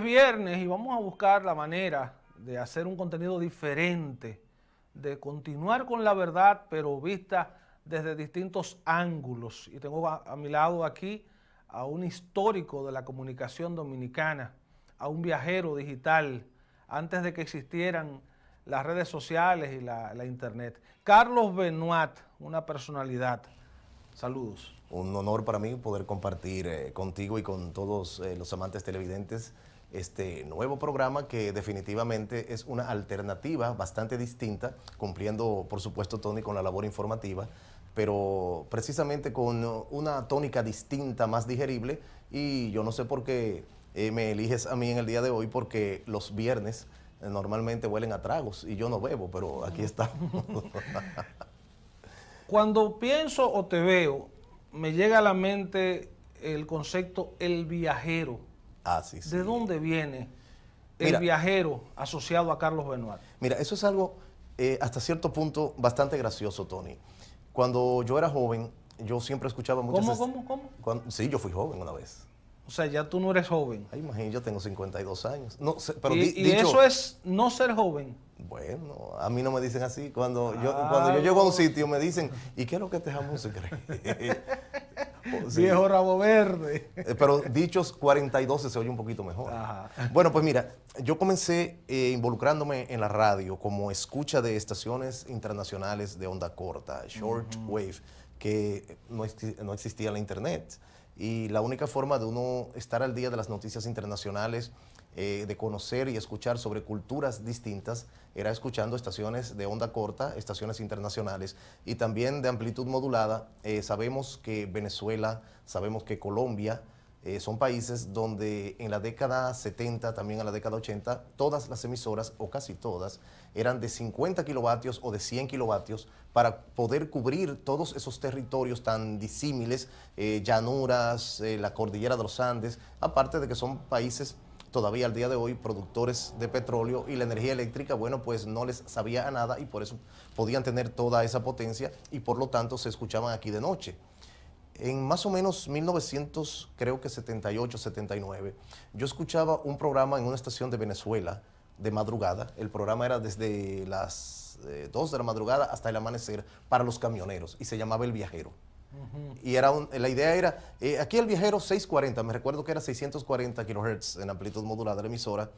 Viernes y vamos a buscar la manera de hacer un contenido diferente, de continuar con la verdad, pero vista desde distintos ángulos. Y tengo a mi lado aquí a un histórico de la comunicación dominicana, a un viajero digital, antes de que existieran las redes sociales y la internet. Carlos Benoit, una personalidad. Saludos. Un honor para mí poder compartir contigo y con todos los amantes televidentes este nuevo programa que definitivamente es una alternativa bastante distinta, cumpliendo, por supuesto, Tony, con la labor informativa, pero precisamente con una tónica distinta, más digerible, y yo no sé por qué me eliges a mí en el día de hoy, porque los viernes normalmente huelen a tragos y yo no bebo, pero aquí estamos. Cuando pienso o te veo, me llega a la mente el concepto el viajero. Ah, sí, sí. ¿De dónde viene el Mira, viajero asociado a Carlos Benoit? Mira, eso es algo hasta cierto punto bastante gracioso, Tony. Cuando yo era joven, yo siempre escuchaba muchas... ¿Cómo? Sí, yo fui joven una vez. O sea, ya tú no eres joven. Ay, imagínate, yo tengo 52 años. No, pero y dicho, eso es no ser joven. Bueno, a mí no me dicen así. Cuando yo llego a un sitio me dicen, ¿y qué es lo que te jamón se cree? Sí. Viejo rabo verde. Pero dichos 42 se oye un poquito mejor. Ajá. Bueno, pues mira, yo comencé involucrándome en la radio como escucha de estaciones internacionales de onda corta, short wave, que no existía la internet. Y la única forma de uno estar al día de las noticias internacionales, de conocer y escuchar sobre culturas distintas, era escuchando estaciones de onda corta, estaciones internacionales y también de amplitud modulada. Sabemos que Venezuela, sabemos que Colombia, son países donde en la década 70, también en la década 80, todas las emisoras, o casi todas, eran de 50 kilovatios o de 100 kilovatios para poder cubrir todos esos territorios tan disímiles, llanuras, la cordillera de los Andes, aparte de que son países todavía al día de hoy productores de petróleo, y la energía eléctrica, bueno, pues no les sabía a nada y por eso podían tener toda esa potencia y por lo tanto se escuchaban aquí de noche. En más o menos 1900, creo que 78, 79, yo escuchaba un programa en una estación de Venezuela de madrugada. El programa era desde las 2 de la madrugada hasta el amanecer para los camioneros y se llamaba El Viajero. Y la idea era, aquí El Viajero 640, me recuerdo que era 640 kHz en amplitud modulada de la emisora,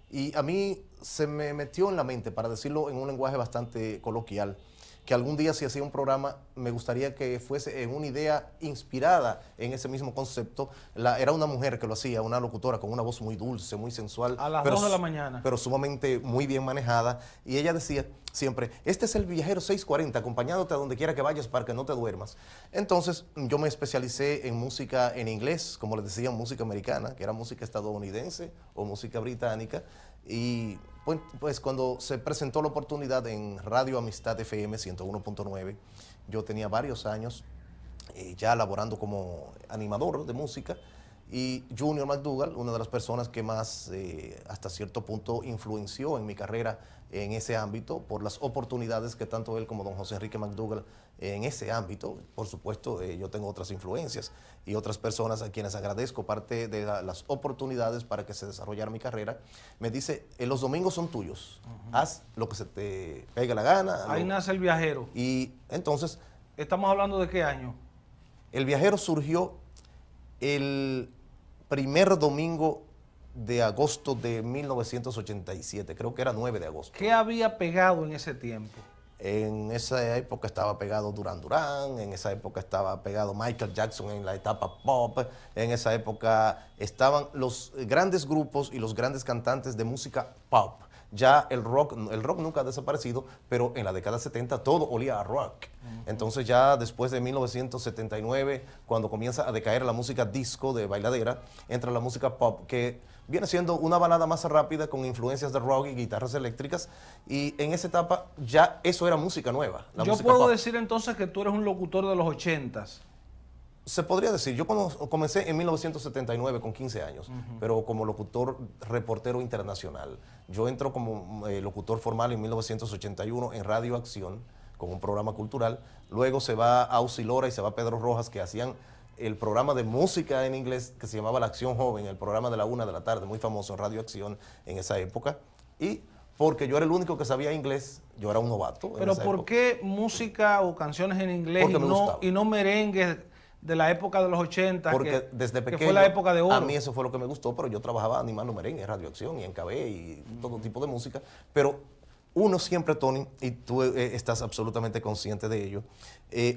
y a mí se me metió en la mente, para decirlo en un lenguaje bastante coloquial, que algún día si hacía un programa me gustaría que fuese en una idea inspirada en ese mismo concepto. Era una mujer que lo hacía, una locutora con una voz muy dulce, muy sensual. A las 2 de la mañana. Pero sumamente muy bien manejada. Y ella decía siempre, este es el Viajero 640, acompañándote a donde quiera que vayas para que no te duermas. Entonces yo me especialicé en música en inglés, como les decía, música americana, que era música estadounidense o música británica. Y pues cuando se presentó la oportunidad en Radio Amistad FM 101.9, yo tenía varios años ya laborando como animador de música, y Junior McDougall, una de las personas que más hasta cierto punto influenció en mi carrera en ese ámbito, por las oportunidades que tanto él como don José Enrique McDougall en ese ámbito. Por supuesto, yo tengo otras influencias y otras personas a quienes agradezco parte de las oportunidades para que se desarrollara mi carrera. Me dice, los domingos son tuyos, haz lo que se te pegue la gana. Ahí nace El Viajero. Y entonces... ¿Estamos hablando de qué año? El Viajero surgió el primer domingo de agosto de 1987, creo que era 9 de agosto. ¿Qué había pegado en ese tiempo? En esa época estaba pegado Duran Duran, en esa época estaba pegado Michael Jackson en la etapa pop, en esa época estaban los grandes grupos y los grandes cantantes de música pop. Ya el rock nunca ha desaparecido, pero en la década 70 todo olía a rock. Entonces ya después de 1979, cuando comienza a decaer la música disco de bailadera, entra la música pop, que viene siendo una balada más rápida con influencias de rock y guitarras eléctricas, y en esa etapa ya eso era música nueva. Yo puedo decir entonces que tú eres un locutor de los 80s. Se podría decir, yo comencé en 1979 con 15 años, pero como locutor, reportero internacional. Yo entro como locutor formal en 1981 en Radio Acción, con un programa cultural. Luego se va a Auxilora y se va a Pedro Rojas, que hacían el programa de música en inglés que se llamaba La Acción Joven, el programa de la 1 de la tarde, muy famoso en Radio Acción en esa época, y porque yo era el único que sabía inglés, yo era un novato. Pero ¿por qué música o canciones en inglés y no merengues de la época de los 80? Porque desde pequeño, que fue la época de oro. A mí eso fue lo que me gustó, pero yo trabajaba animando merengue en Radio Acción y en KB y todo tipo de música, pero uno siempre, Tony, y tú estás absolutamente consciente de ello,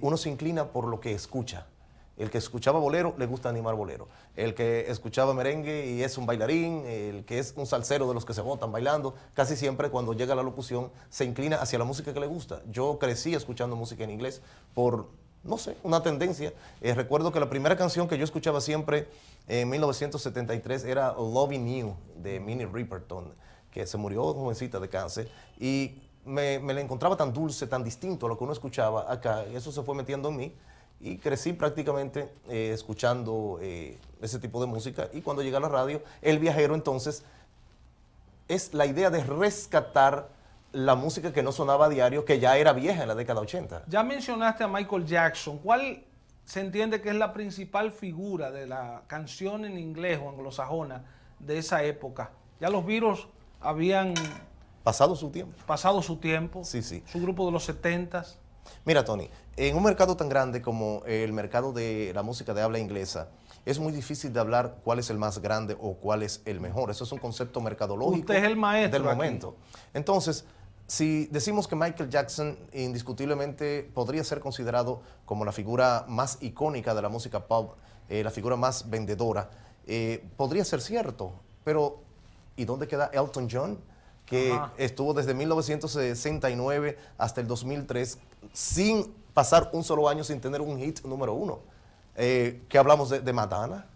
uno se inclina por lo que escucha. El que escuchaba bolero, le gusta animar bolero. El que escuchaba merengue y es un bailarín, el que es un salsero de los que se botan bailando, casi siempre cuando llega la locución se inclina hacia la música que le gusta. Yo crecí escuchando música en inglés por, no sé, una tendencia. Recuerdo que la primera canción que yo escuchaba siempre en 1973 era Loving You, de Minnie Riperton, que se murió jovencita de cáncer, y me la encontraba tan dulce, tan distinto a lo que uno escuchaba acá, y eso se fue metiendo en mí, y crecí prácticamente escuchando ese tipo de música, y cuando llegué a la radio, El Viajero entonces es la idea de rescatar la música que no sonaba a diario, que ya era vieja en la década 80. Ya mencionaste a Michael Jackson. ¿Cuál se entiende que es la principal figura de la canción en inglés o anglosajona de esa época? Ya los Beatles habían pasado su tiempo. Pasado su tiempo. Sí, sí. Su grupo de los 70s. Mira, Tony, en un mercado tan grande como el mercado de la música de habla inglesa, es muy difícil de hablar cuál es el más grande o cuál es el mejor. Eso es un concepto mercadológico. Usted es el maestro del momento. Entonces, si decimos que Michael Jackson indiscutiblemente podría ser considerado como la figura más icónica de la música pop, la figura más vendedora, podría ser cierto, pero ¿y dónde queda Elton John? Que estuvo desde 1969 hasta el 2003 sin pasar un solo año sin tener un hit número 1. ¿Qué hablamos de Madonna?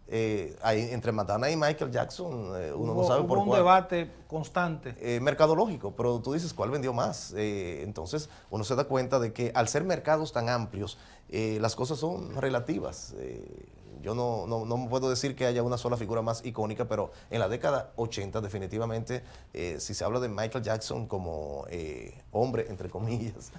Entre Madonna y Michael Jackson, uno no sabe por cuál. Hubo un debate constante. Mercadológico, pero tú dices cuál vendió más. Entonces uno se da cuenta de que al ser mercados tan amplios, las cosas son relativas. Yo no puedo decir que haya una sola figura más icónica, pero en la década 80 definitivamente, si se habla de Michael Jackson como hombre, entre comillas,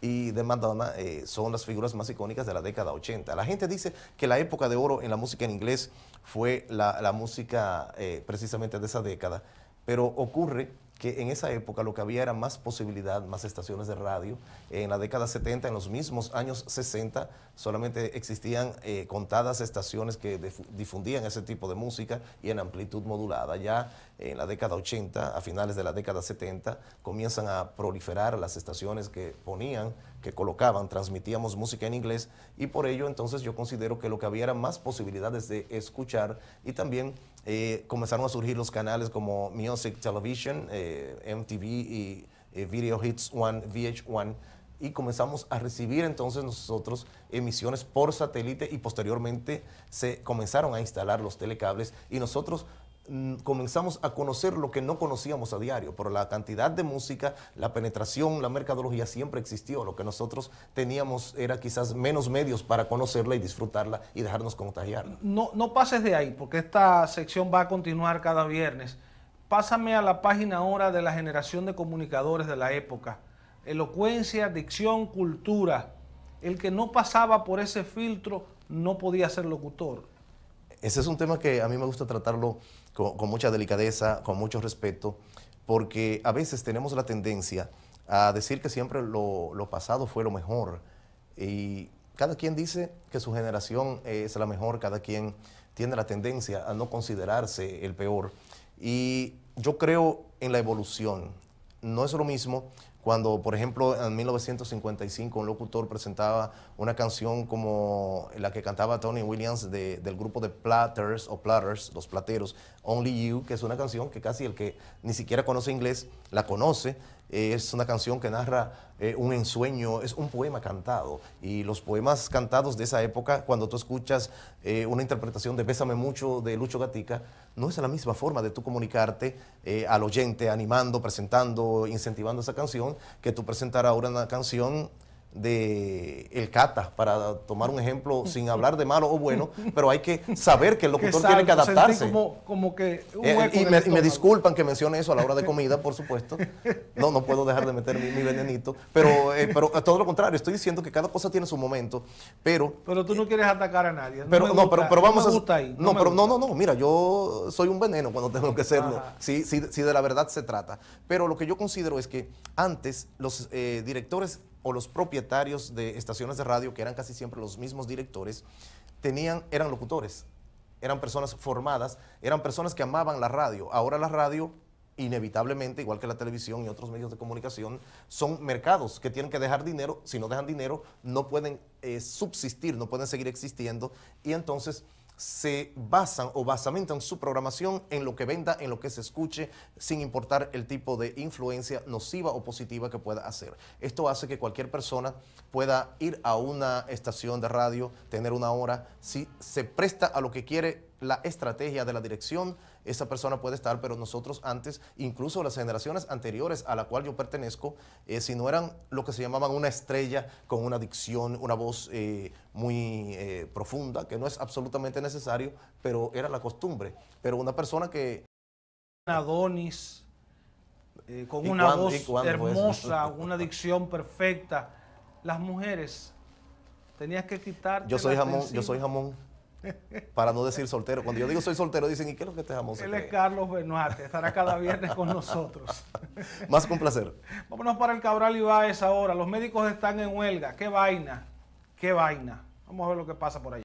y de Madonna, son las figuras más icónicas de la década 80. La gente dice que la época de oro en la música en inglés fue la música precisamente de esa década, pero ocurre que en esa época lo que había era más posibilidad, más estaciones de radio. En la década 70, en los mismos años 60, solamente existían contadas estaciones que difundían ese tipo de música y en amplitud modulada. Ya en la década 80, a finales de la década 70, comienzan a proliferar las estaciones que ponían, que colocaban, transmitíamos música en inglés, y por ello entonces yo considero que lo que había era más posibilidades de escuchar, y también comenzaron a surgir los canales como Music Television, MTV y Video Hits One, VH1, y comenzamos a recibir entonces nosotros emisiones por satélite, y posteriormente se comenzaron a instalar los telecables, y nosotros comenzamos a conocer lo que no conocíamos a diario. Por la cantidad de música, la penetración, la mercadología siempre existió. Lo que nosotros teníamos era quizás menos medios para conocerla y disfrutarla y dejarnos contagiar. No pases de ahí, porque esta sección va a continuar cada viernes. Pásame a la página ahora de la generación de comunicadores de la época. Elocuencia, dicción, cultura. El que no pasaba por ese filtro no podía ser locutor. Ese es un tema que a mí me gusta tratarlo con mucha delicadeza, con mucho respeto, porque a veces tenemos la tendencia a decir que siempre lo pasado fue lo mejor. Y cada quien dice que su generación es la mejor, cada quien tiene la tendencia a no considerarse el peor. Y yo creo en la evolución. No es lo mismo cuando, por ejemplo, en 1955 un locutor presentaba una canción como la que cantaba Tony Williams del grupo de Platters, los Plateros, Only You, que es una canción que casi el que ni siquiera conoce inglés la conoce. Es una canción que narra un ensueño, es un poema cantado. Y los poemas cantados de esa época, cuando tú escuchas una interpretación de Bésame Mucho de Lucho Gatica, no es la misma forma de tú comunicarte al oyente, animando, presentando, incentivando esa canción, que tú presentar ahora una canción de el cata, para tomar un ejemplo sin hablar de malo o bueno, pero hay que saber que el locutor tiene que adaptarse. Como que un y me disculpan que mencione eso a la hora de comida, por supuesto. No puedo dejar de meter mi venenito, pero todo lo contrario, estoy diciendo que cada cosa tiene su momento, pero... Pero tú no quieres atacar a nadie. Pero vamos a... No, mira, yo soy un veneno cuando tengo que serlo, si de la verdad se trata. Pero lo que yo considero es que antes los directores o los propietarios de estaciones de radio, que eran casi siempre los mismos directores, eran locutores, eran personas formadas, eran personas que amaban la radio. Ahora la radio, inevitablemente, igual que la televisión y otros medios de comunicación, son mercados que tienen que dejar dinero. Si no dejan dinero, no pueden subsistir, no pueden seguir existiendo, y entonces se basan o basamentan su programación en lo que venda, en lo que se escuche, sin importar el tipo de influencia nociva o positiva que pueda hacer. Esto hace que cualquier persona pueda ir a una estación de radio, tener una hora. Si se presta a lo que quiere la estrategia de la dirección, esa persona puede estar, pero nosotros antes, incluso las generaciones anteriores a la cual yo pertenezco, si no eran lo que se llamaban una estrella con una dicción, una voz muy profunda, que no es absolutamente necesario, pero era la costumbre. Pero una persona que... Adonis, con una voz hermosa, una dicción perfecta. Las mujeres, tenías que quitar. Yo soy jamón. Para no decir soltero. Cuando yo digo soy soltero, dicen, ¿y qué es lo que te amo? Él es Carlos Benoit, estará cada viernes con nosotros. Más que un placer. Vámonos para el Cabral Ibáez ahora. Los médicos están en huelga. ¿Qué vaina? ¿Qué vaina? Vamos a ver lo que pasa por allá.